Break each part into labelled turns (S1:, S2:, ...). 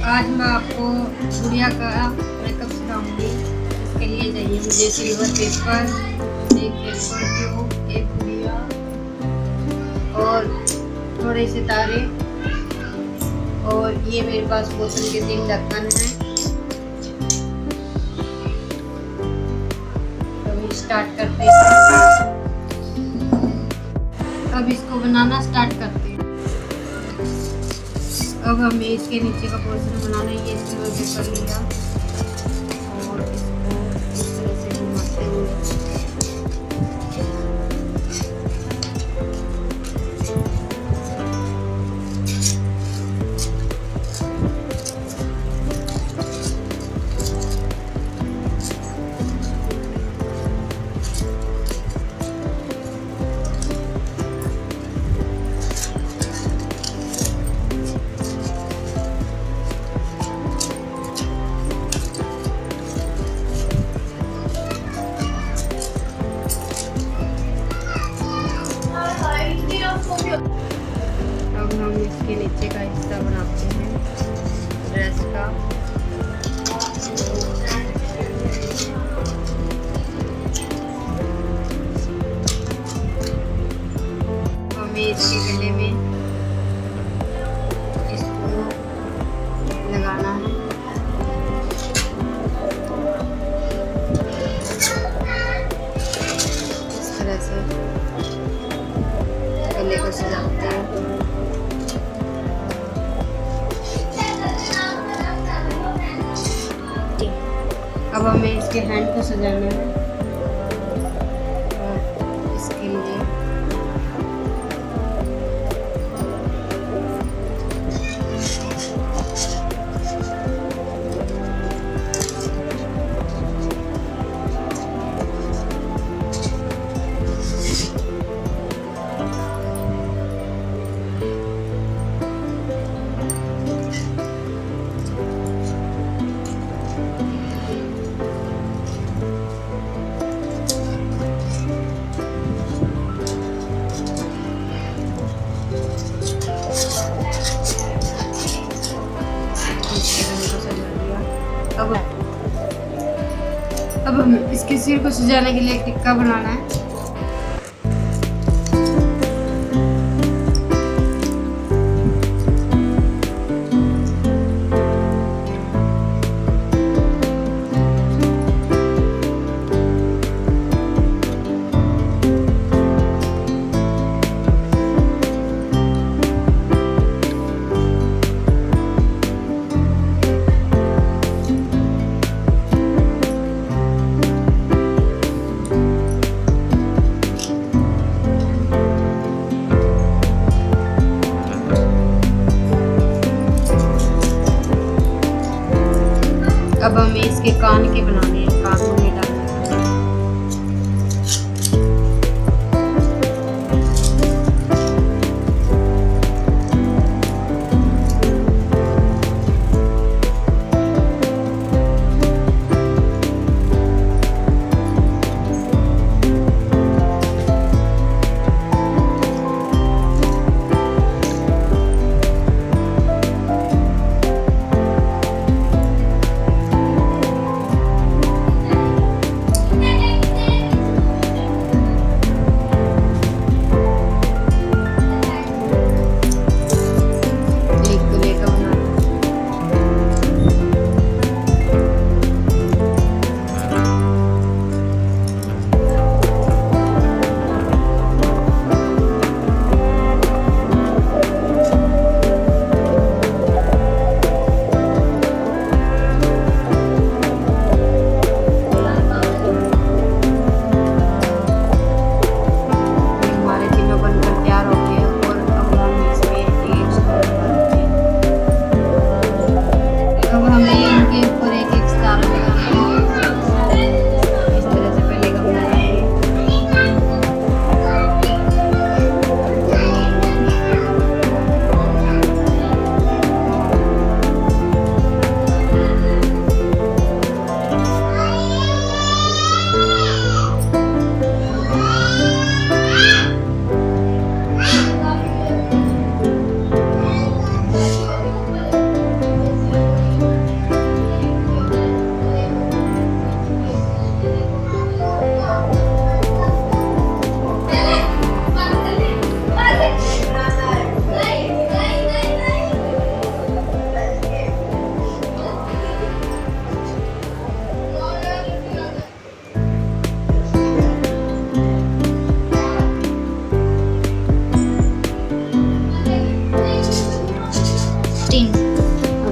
S1: आज मैं आपको गुड़िया का मेकअप सिखाऊंगी। इसके लिए चाहिए मुझे सिल्वर पेपर, एक पेपर ट्यूब, एक गुड़िया और थोड़े सितारे, और ये मेरे पास बोतल के 3 ढक्कन हैं। तो स्टार्ट करते हैं। अब इसको बनाना स्टार्ट करते हैं। अब हमें इसके नीचे का पोर्शन बनाना है। ये सिल्वर पेपर लिया और इसको इस तरह से घुमाते हुए अब हम इसके नीचे का हिस्सा बनाते हैं ड्रेस का। हमें इसके गले में इसको लगाना है। इस तरह से गले को सजाते हैं। अब हमें इसके हैंड को सजाना है। और इसके लिए अब हम इसके सिर को सजाने के लिए एक टिक्का बनाना है। अब हमें इसके कान के बनाने हैं, कानों में डालने हैं।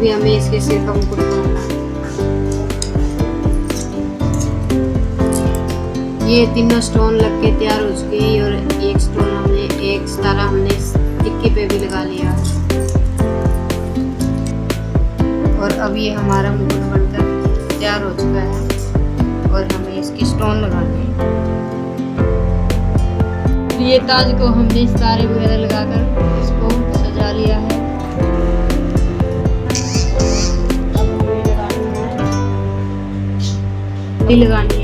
S1: अभी हमें इसके सिर का मुकुट बनाना है। ये तीनों स्टोन लग के तैयार हो चुके हैं और एक स्टोन हमने, एक सितारा हमने टिक्की पे भी लगा लिया है। और अब ये हमारा मुकुट बनकर तैयार हो चुका है और हमें इसकी स्टोन लगाने हैं। ये ताज को हमने सितारे वगैरह लगाकर इसको सजा लिया है। अब हमें लगानी है